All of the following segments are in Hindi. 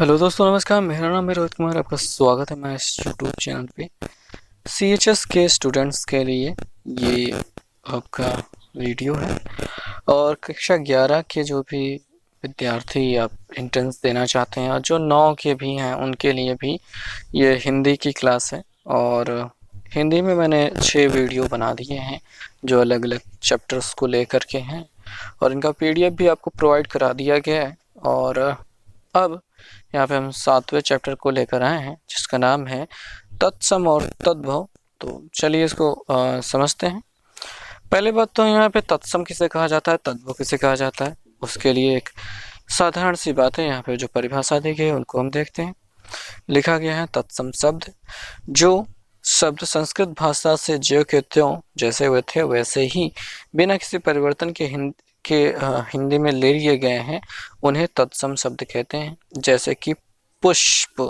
हेलो दोस्तों, नमस्कार। मेरा नाम है रोहित कुमार। आपका स्वागत है मैं इस यूट्यूब चैनल पे। सीएचएस के स्टूडेंट्स के लिए ये आपका वीडियो है। और कक्षा 11 के जो भी विद्यार्थी आप एंट्रेंस देना चाहते हैं और जो 9 के भी हैं उनके लिए भी ये हिंदी की क्लास है। और हिंदी में मैंने 6 वीडियो बना दिए हैं जो अलग अलग चैप्टर्स को लेकर के हैं, और इनका पीडीएफ भी आपको प्रोवाइड करा दिया गया है। और अब यहाँ पे हम 7वें चैप्टर को लेकर आए हैं जिसका नाम है तत्सम और तद्भव। तो चलिए इसको समझते हैं। पहले बात तो यहाँ पे तत्सम किसे कहा जाता है, तद्भव किसे कहा जाता है, उसके लिए एक साधारण सी बात है। यहाँ पे जो परिभाषा दी गई है उनको हम देखते हैं। लिखा गया है तत्सम शब्द जो शब्द संस्कृत भाषा से ज्यों के त्यों जैसे वे थे वैसे ही बिना किसी परिवर्तन के हिंदी में ले लिए गए हैं, उन्हें तत्सम शब्द कहते हैं। जैसे कि पुष्प,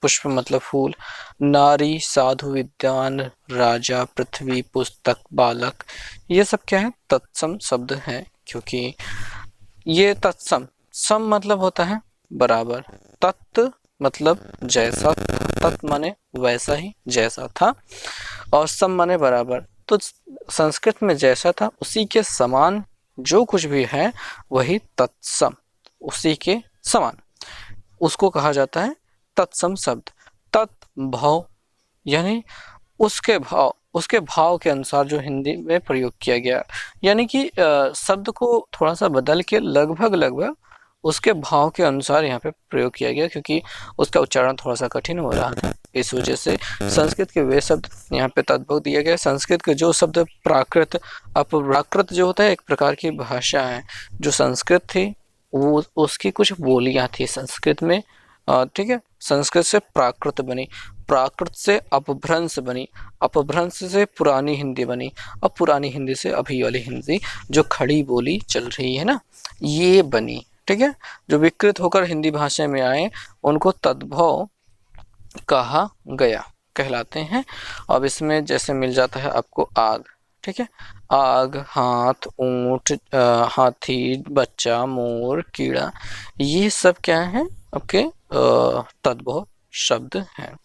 पुष्प मतलब फूल, नारी, साधु, विद्वान, राजा, पृथ्वी, पुस्तक, बालक, ये सब क्या है, तत्सम शब्द हैं। क्योंकि ये तत्सम, सम मतलब होता है बराबर, तत् मतलब जैसा, तत् माने वैसा ही, जैसा था, और सम माने बराबर। तो संस्कृत में जैसा था उसी के समान जो कुछ भी है वही तत्सम, उसी के समान, उसको कहा जाता है तत्सम शब्द। तत्भव यानी उसके भाव के अनुसार जो हिंदी में प्रयोग किया गया, यानी कि शब्द को थोड़ा सा बदल के लगभग उसके भाव के अनुसार यहाँ पे प्रयोग किया गया, क्योंकि उसका उच्चारण थोड़ा सा कठिन हो रहा था। इस वजह से संस्कृत के वे शब्द यहाँ पे तद्भव दिया गया। संस्कृत के जो शब्द प्राकृत, अपराकृत जो होता है एक प्रकार की भाषा है जो संस्कृत थी, वो उसकी कुछ बोलियां थी संस्कृत में। ठीक है, संस्कृत से प्राकृत बनी, प्राकृत से अपभ्रंश बनी, अपभ्रंश से पुरानी हिंदी बनी, अब पुरानी हिंदी से अभी वाली हिंदी जो खड़ी बोली चल रही है ना, ये बनी। ठीक है, जो विकृत होकर हिंदी भाषा में आए उनको तद्भव कहा गया, कहलाते हैं। अब इसमें जैसे मिल जाता है आपको आग, ठीक है, आग, हाथ, ऊंट, हाथी, बच्चा, मोर, कीड़ा, ये सब क्या है आपके तद्भव शब्द हैं।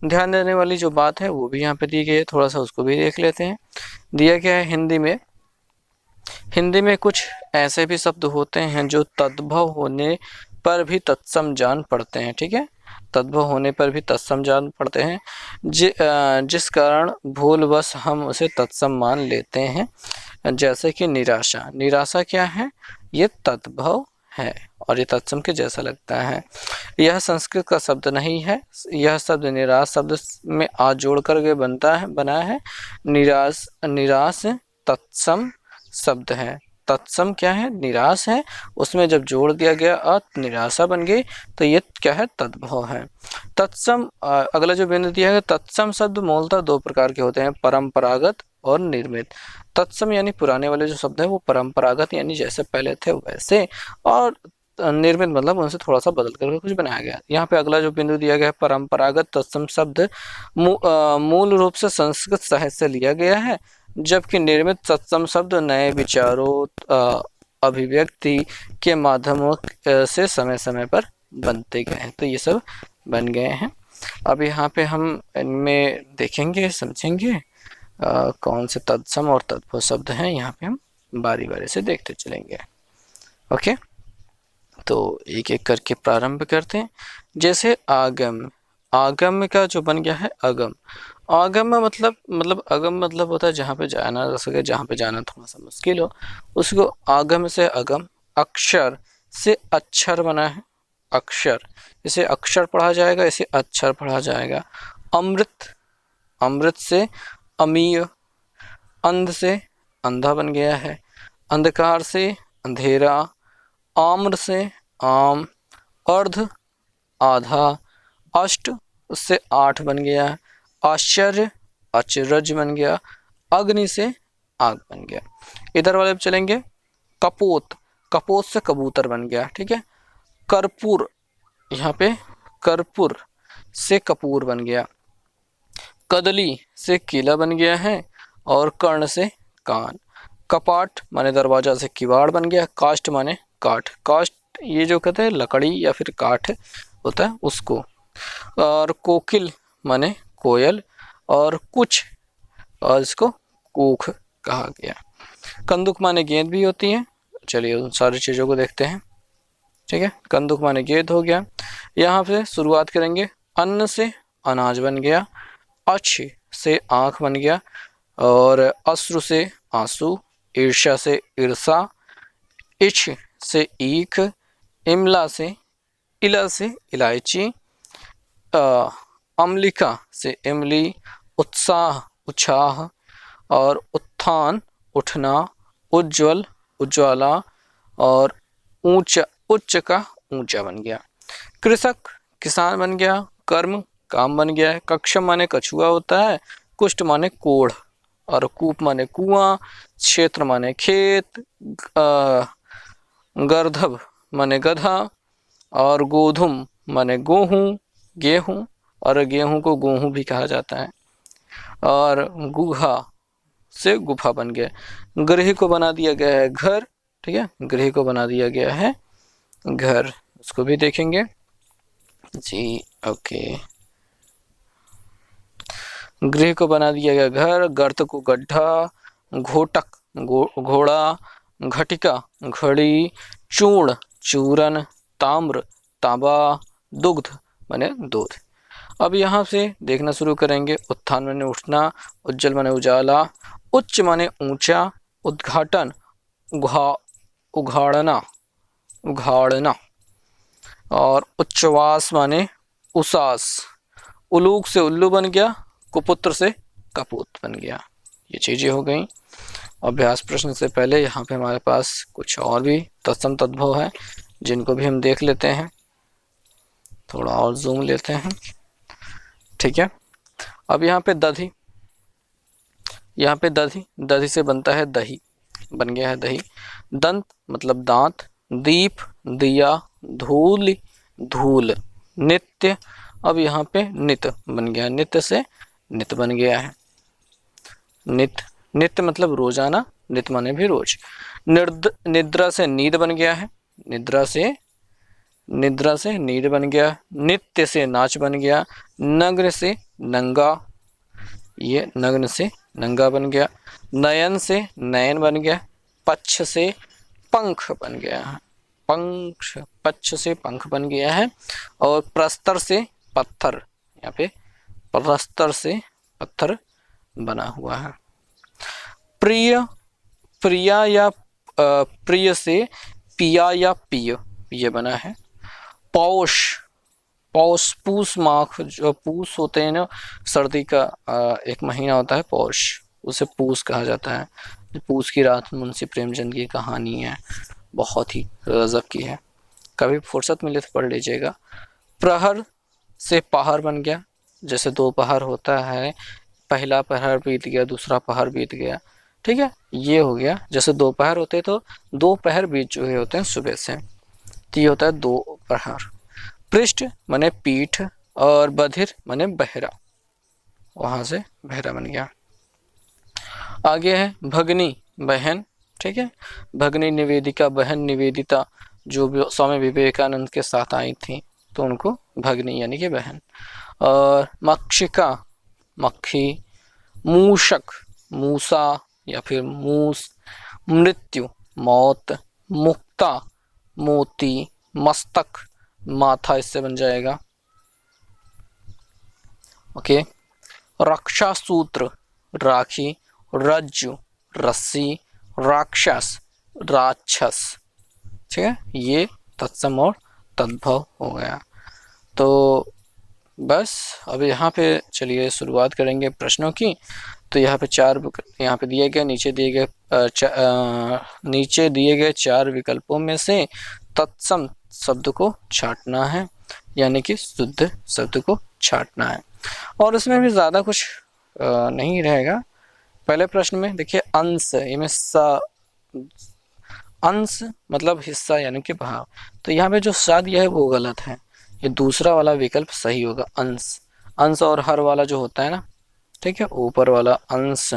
ध्यान देने वाली जो बात है वो भी यहाँ पे दी गई है, थोड़ा सा उसको भी देख लेते हैं। दिया गया है हिंदी में कुछ ऐसे भी शब्द होते हैं जो तद्भव होने पर भी तत्सम जान पड़ते हैं। ठीक है, तद्भव होने पर भी तत्सम जान पड़ते हैं, जिस कारण भूलवश हम उसे तत्सम मान लेते हैं। जैसे कि निराशा, निराशा क्या है, ये तद्भव है और ये तत्सम के जैसा लगता है। यह संस्कृत का शब्द नहीं है, यह शब्द निराश शब्द में आ जोड़ करके बना है। निराश तत्सम शब्द है। तत्सम क्या है, निराश है, उसमें जब जोड़ दिया गया निराशा बन गई, तो ये क्या है, तद्भव है। तत्सम अगला जो बिंदु दिया है, तत्सम शब्द मूलतः दो प्रकार के होते हैं, परंपरागत और निर्मित। तत्सम यानी पुराने वाले जो शब्द है वो परंपरागत यानी जैसे पहले थे वैसे, और निर्मित मतलब उनसे थोड़ा सा बदल कर कुछ बनाया गया। यहाँ पे अगला जो बिंदु दिया गया है, परंपरागत तत्सम शब्द मूल रूप से संस्कृत साहित्य से लिया गया है, जबकि निर्मित तत्सम शब्द नए विचारों, अभिव्यक्ति के माध्यमों से समय समय पर बनते गए हैं। तो ये सब बन गए हैं। अब यहाँ पे हम इनमें देखेंगे, समझेंगे कौन से तत्सम और तद्भव शब्द हैं, यहाँ पे हम बारी बारी से देखते चलेंगे। ओके, तो एक एक करके प्रारंभ करते हैं। जैसे आगम, आगम का जो बन गया है अगम। आगम मतलब अगम मतलब होता है जहाँ पे जाना जा सके, जहाँ पे जाना थोड़ा सा मुश्किल हो, उसको आगम से अगम। अक्षर से अक्षर बना है, अक्षर, इसे अक्षर पढ़ा जाएगा, इसे अक्षर पढ़ा जाएगा। अमृत, अमृत से अमीय। अंध से अंधा बन गया है। अंधकार से अंधेरा। आम्र से आम। अर्ध आधा। अष्ट उससे 8 बन गया। आश्चर्य अचरज बन गया। अग्नि से आग बन गया। इधर वाले चलेंगे। कपोत, कपोत से कबूतर बन गया। ठीक है। कर्पूर, यहाँ पे कर्पूर से कपूर बन गया। कदली से केला बन गया है, और कर्ण से कान। कपाट माने दरवाजा से किवाड़ बन गया। काष्ठ माने काठ, काष्ठ ये जो कहते हैं लकड़ी या फिर काठ, होता है उसको। और कोकिल माने कोयल, और कुछ और इसको कूख कहा गया। कंदुक माने गेंद भी होती है। चलिए उन सारी चीज़ों को देखते हैं। ठीक है, कंदुक माने गेंद हो गया। यहाँ पे शुरुआत करेंगे। अन्न से अनाज बन गया, अक्ष से आँख बन गया, और अश्रु से आंसू, ईर्ष्या से ईर्षा, इच्छ से ईख, इमला से इला से इलायची, अम्लिका से इमली, उत्साह उछाह, और उत्थान उठना, उज्ज्वल उज्ज्वला, और ऊंचा उच्च का ऊंचा बन गया। कृषक किसान बन गया, कर्म काम बन गया है। कक्ष माने कछुआ होता है, कुष्ठ माने कोढ़, और कूप माने कुआं, क्षेत्र माने खेत, गर्धभ माने गधा, और गोधुम माने गेहूं, गेहूं, और गेहूं को गेहूं भी कहा जाता है। और गुहा से गुफा बन गया। गृह को बना दिया गया है घर। ठीक है, गृह को बना दिया गया है घर, उसको भी देखेंगे जी। ओके, गृह को बना दिया गया घर, गर्त को गड्ढा, घोटक घोड़ा, घटिका घड़ी, चूर्ण चूरन, ताम्र तांबा, दुग्ध माने दूध। अब यहाँ से देखना शुरू करेंगे। उत्थान माने उठना, उज्जवल माने उजाला, उच्च माने ऊंचा, उद्घाटन उघाड़ना उघाड़ना, और उच्छ्वास माने उसास, उलूक से उल्लू बन गया, कुपुत्र से कपूत बन गया। ये चीजें हो गई। अभ्यास प्रश्न से पहले यहाँ पे हमारे पास कुछ और भी तत्सम तद्भव है, जिनको भी हम देख लेते हैं। थोड़ा और जूम लेते हैं। ठीक है, अब यहाँ पे दधी, यहाँ पे दधी, दधी से बनता है दही, बन गया है दही। दंत मतलब दांत, दीप दिया, धूल धूल, नित्य, अब यहाँ पे नित बन गया, नित्य से नित बन गया है। नित, नित्य मतलब रोजाना, नित माने भी रोज। निद्रा से नींद बन गया है, निद्रा से नींद बन गया। नित्य से नाच बन गया। नग्न से नंगा, ये नग्न से नंगा बन गया। नयन से नयन बन गया। पक्ष से पंख बन गया है, पंख, पक्ष से पंख बन गया है। और प्रस्तर से पत्थर, यहाँ पे प्रस्तर से पत्थर बना हुआ है। प्रिय, प्रिया या प्रिय से पिया या पिय, ये बना है। पौष, पौष पूस माह, जो पूस होते हैं ना, सर्दी का एक महीना होता है पौष, उसे पूस कहा जाता है। पूस की रात मुंशी प्रेमचंद की कहानी है, बहुत ही गजब की है, कभी फुर्सत मिले तो पढ़ लीजिएगा। प्रहर से पहर बन गया, जैसे दो पहर होता है, पहला पहर बीत गया, दूसरा पहर बीत गया। ठीक है, ये हो गया। जैसे दोपहर होते तो दो पहर बीत चुके होते हैं सुबह से, तो ये होता है दो पहर। पृष्ठ माने पीठ, और बधिर माने बहरा, वहां से बहरा बन गया। आगे है भगनी, बहन। ठीक है, भगनी निवेदिका, बहन निवेदिता, जो भी स्वामी विवेकानंद के साथ आई थी, तो उनको भगनी यानी कि बहन। और मक्षिका, मक्खी। मूषक, मूसा या फिर मूस। मृत्यु, मौत। मुक्ता, मोती। मस्तक, माथा, इससे बन जाएगा। ओके, रक्षा सूत्र, राखी। रज्जु, रस्सी। राक्षस, राक्षस। ठीक है, ये तत्सम और तद्भव हो गया। तो बस अब यहाँ पे चलिए शुरुआत करेंगे प्रश्नों की। तो यहाँ पे चार, यहाँ पे दिए गए, नीचे दिए गए चार विकल्पों में से तत्सम शब्द को छांटना है, यानी कि शुद्ध शब्द को छांटना है। और उसमें भी ज़्यादा कुछ नहीं रहेगा। पहले प्रश्न में देखिए अंश, इनमें अंश मतलब हिस्सा यानी कि भाग, तो यहाँ पे जो सा दिया है वो गलत है, ये दूसरा वाला विकल्प सही होगा, अंश। अंश और हर वाला जो होता है ना, ठीक है, ऊपर वाला अंश,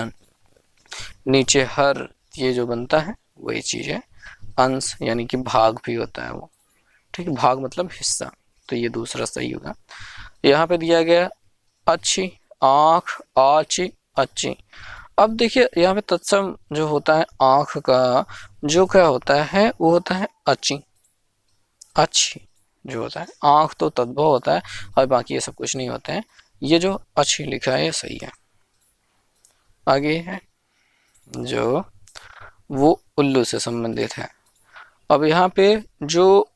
नीचे हर, ये जो बनता है वही चीज़ है अंश, यानी कि भाग भी होता है वो। ठीक है, भाग मतलब हिस्सा। तो ये दूसरा सही होगा। यहाँ पे दिया गया अच्छी, आँख, आची, अच्छी। अब देखिए यहाँ पे तत्सम जो होता है आँख का जो क्या होता है वो होता है अच्छी, अच्छी जो होता है। आँख तो तद्भव होता है और बाकी ये सब कुछ नहीं होते हैं। ये जो अच्छी लिखा है ये सही है। आगे है जो वो उल्लू से संबंधित है। अब यहाँ पे जो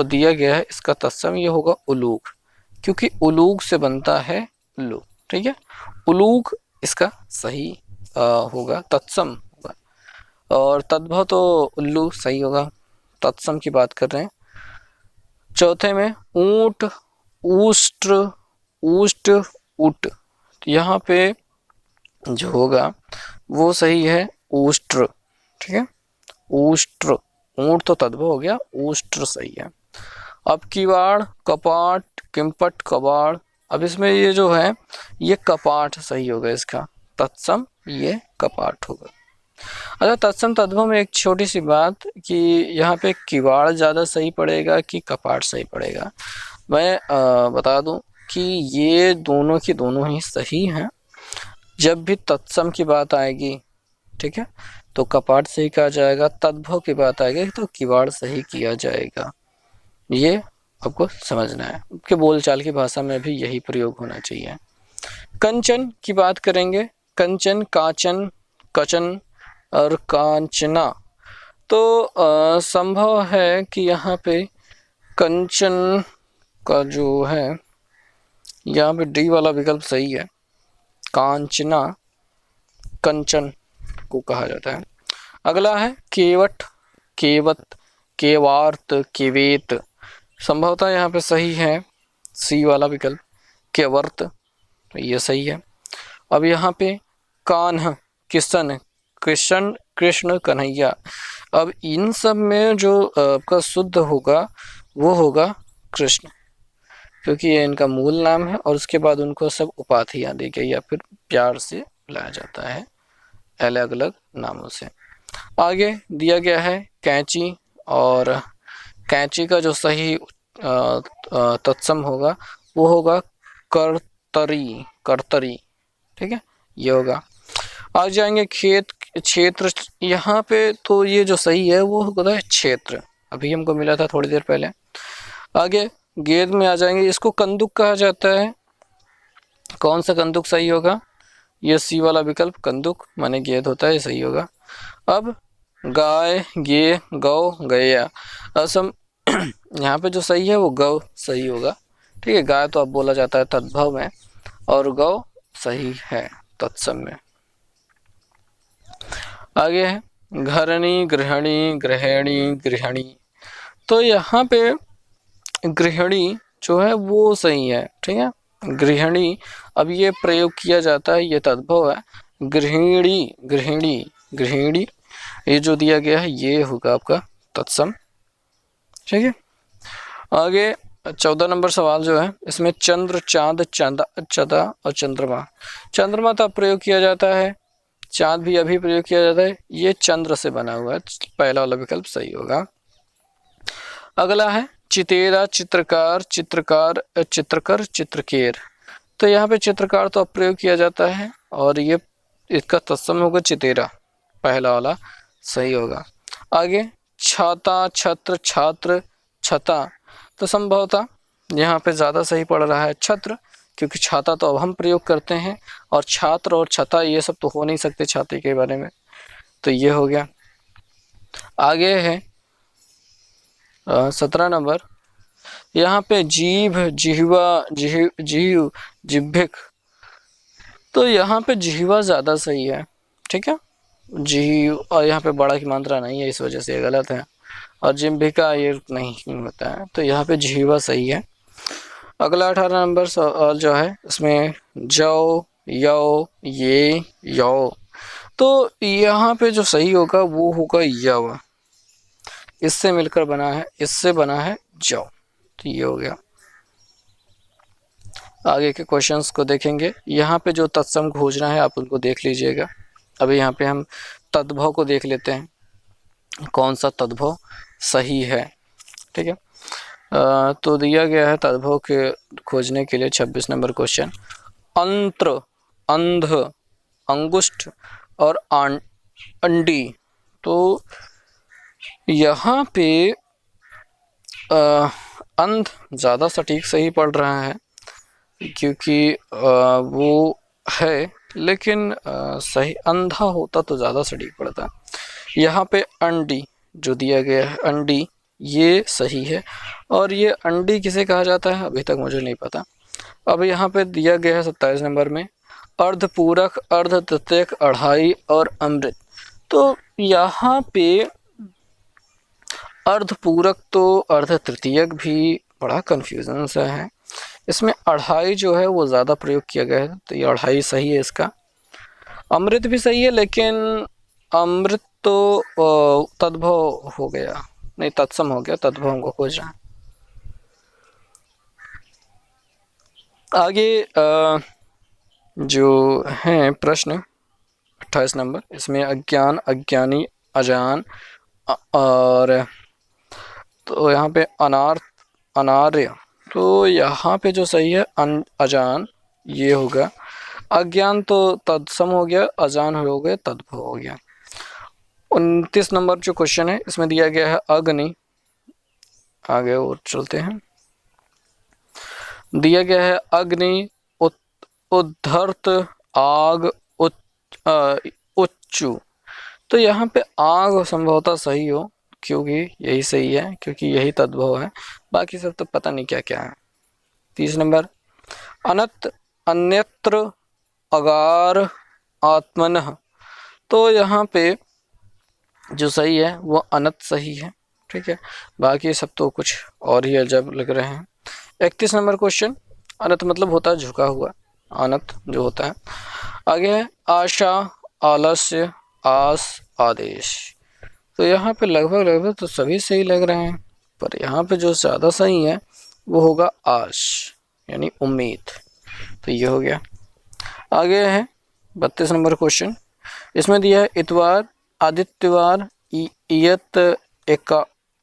दिया गया है इसका तत्सम ये होगा उलूक, क्योंकि उलूक से बनता है उल्लू। ठीक है, उलूक इसका सही होगा, तत्सम होगा। और तद्भव तो उल्लू सही होगा, तत्सम की बात कर रहे हैं। चौथे में ऊंट, ऊष्ट्र, ऊष्ट, उट। यहाँ पे जो होगा वो सही है ऊष्ट्र। ठीक है, ऊष्ट्र, ऊंट तो तद्भव हो गया, ऊष्ट्र सही है। अब किवाड़, कपाट, किम्पट, कबाड़। अब इसमें ये जो है ये कपाट सही होगा, इसका तत्सम ये कपाट होगा। अच्छा, तत्सम तद्भव में एक छोटी सी बात कि यहाँ पे किवाड़ ज़्यादा सही पड़ेगा कि कपाट सही पड़ेगा। मैं बता दूं कि ये दोनों की दोनों ही सही हैं। जब भी तत्सम की बात आएगी, ठीक है, तो कपाट सही कहा जाएगा, तद्भव की बात आएगी तो किवाड़ सही किया जाएगा। ये आपको समझना है, आपके बोलचाल की भाषा में भी यही प्रयोग होना चाहिए। कंचन की बात करेंगे, कंचन, काचन, कचन और कांचना। तो संभव है कि यहाँ पे कंचन का जो है यहाँ पे डी वाला विकल्प सही है, कांचना कंचन को कहा जाता है। अगला है केवट, केवत, केवार्त, केवेत। संभवतः यहाँ पे सही है सी वाला विकल्प केवर्त, तो ये सही है। अब यहाँ पे कान्ह, किशन, कृष्ण, कृष्ण, कन्हैया। अब इन सब में जो आपका शुद्ध होगा वो होगा कृष्ण, क्योंकि ये इनका मूल नाम है और उसके बाद उनको सब उपाधियाँ दी गई या फिर प्यार से बुलाया जाता है अलग अलग नामों से। आगे दिया गया है कैंची, और कैंची का जो सही तत्सम होगा वो होगा करतरी, करतरी। ठीक है, ये होगा। आज जाएंगे खेत, क्षेत्र। यहाँ पे तो ये जो सही है वो होता है क्षेत्र, अभी हमको मिला था थोड़ी देर पहले। आगे गेंद में आ जाएंगे, इसको कंदुक कहा जाता है। कौन सा कंदुक सही होगा? ये सी वाला विकल्प कंदुक माने गेंद होता है, ये सही होगा। अब गाय, गे, गौ, गैया। असम यहाँ पे जो सही है वो गौ सही होगा। ठीक है, गाय तो अब बोला जाता है तद्भव में और गौ सही है तत्सम में। आगे है घरणी, गृहिणी, गृहिणी, गृहिणी। तो यहाँ पे गृहिणी जो है वो सही है। ठीक है, गृहिणी अब ये प्रयोग किया जाता है, ये तद्भव है। गृहिणी, गृहिणी, गृहिणी, ये जो दिया गया है ये होगा आपका तत्सम। ठीक है, आगे 14 नंबर सवाल जो है इसमें चंद्र, चांद, चंदा, चदा और चंद्रमा। चंद्रमा तब प्रयोग किया जाता है, चांद भी अभी प्रयोग किया जाता है। ये चंद्र से बना हुआ है, पहला वाला विकल्प सही होगा। अगला है चितेरा, चित्रकार, चित्रकार, चित्रकर, चित्रकेर। तो यहाँ पे चित्रकार तो प्रयोग किया जाता है और ये इसका तत्सम होगा चितेरा, पहला वाला सही होगा। आगे छाता, छत्र, छात्र, छता। तो संभवतः यहाँ पे ज़्यादा सही पड़ रहा है छत्र, क्योंकि छाता तो अब हम प्रयोग करते हैं और छात्र और छता ये सब तो हो नहीं सकते छाते के बारे में, तो ये हो गया। आगे है 17 नंबर, यहाँ पे जीभ, जिह्वा, जीव, जिह्विक। तो यहाँ पे जिह्वा ज़्यादा सही है। ठीक है, जीव, और यहाँ पे बड़ा की मात्रा नहीं है इस वजह से ये गलत है, और जिह्विका ये नहीं होता है, तो यहाँ पे जिह्वा सही है। अगला 18 नंबर सवाल जो है इसमें जौ, यौ, ये, यौ। तो यहाँ पे जो सही होगा वो होगा यव, इससे मिलकर बना है, इससे बना है जौ, तो ये हो गया। आगे के क्वेश्चंस को देखेंगे, यहाँ पे जो तत्सम खोजना है आप उनको देख लीजिएगा। अभी यहाँ पे हम तद्भव को देख लेते हैं, कौन सा तद्भव सही है। ठीक है, तो दिया गया है तद्भव के खोजने के लिए 26 नंबर क्वेश्चन। अंत्र, अंध, अंगुष्ठ और अंडी। तो यहाँ पे अंध ज़्यादा सटीक सही पड़ रहा है क्योंकि वो है, लेकिन सही अंधा होता तो ज़्यादा सटीक पड़ता। यहाँ पे अंडी जो दिया गया है, अंडी, ये सही है। और ये अंडी किसे कहा जाता है अभी तक मुझे नहीं पता। अब यहाँ पे दिया गया है 27 नंबर में अर्धपूरक, अर्ध तृतीयक, अढ़ाई और अमृत। तो यहाँ पे अर्धपूरक तो अर्ध तृतीयक भी बड़ा कन्फ्यूजन सा है। इसमें अढ़ाई जो है वो ज़्यादा प्रयोग किया गया है, तो ये अढ़ाई सही है इसका। अमृत भी सही है, लेकिन अमृत तो तद्भव हो गया, नहीं तत्सम हो गया, तद्भव हमको खोजना है। आगे जो है प्रश्न 28 नंबर, इसमें अज्ञान, अज्ञानी, अजान और तो यहाँ पे अनार्थ, अनार्य। तो यहाँ पे जो सही है अजान, ये होगा। अज्ञान तो तत्सम हो गया, अजान हो गया, तद्भव हो गया। 29 नंबर जो क्वेश्चन है इसमें दिया गया है अग्नि। आगे और चलते हैं। दिया गया है अग्नि, उद्धर्त, आग, उच्चु। तो यहाँ पे आग संभवतः सही हो, क्योंकि यही सही है, क्योंकि यही तद्भव है। बाकी सब तो पता नहीं क्या क्या है। 30 नंबर अनत, अन्यत्र, अगार, आत्मनः। तो यहाँ पे जो सही है वो अनत सही है, ठीक है। बाकी सब तो कुछ और ही अजब लग रहे हैं। 31 नंबर क्वेश्चन, अनत मतलब होता है झुका हुआ, अनत जो होता है। आगे है आशा, आलस्य, आस, आदेश। तो यहाँ पे लगभग तो सभी सही लग रहे हैं, पर यहाँ पे जो ज़्यादा सही है वो होगा आश, यानी उम्मीद। तो ये हो गया। आगे है 32 नंबर क्वेश्चन, इसमें दिया है इतवार, आदित्यवार, इयत,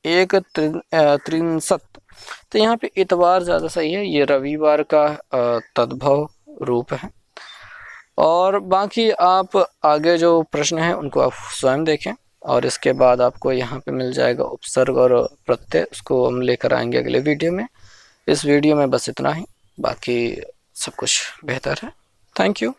एक त्रिंसत। तो यहाँ पे इतवार ज़्यादा सही है, ये रविवार का तद्भव रूप है। और बाकी आप आगे जो प्रश्न है उनको आप स्वयं देखें, और इसके बाद आपको यहाँ पे मिल जाएगा उपसर्ग और प्रत्यय, उसको हम लेकर आएंगे अगले वीडियो में। इस वीडियो में बस इतना ही, बाकी सब कुछ बेहतर है। Thank you.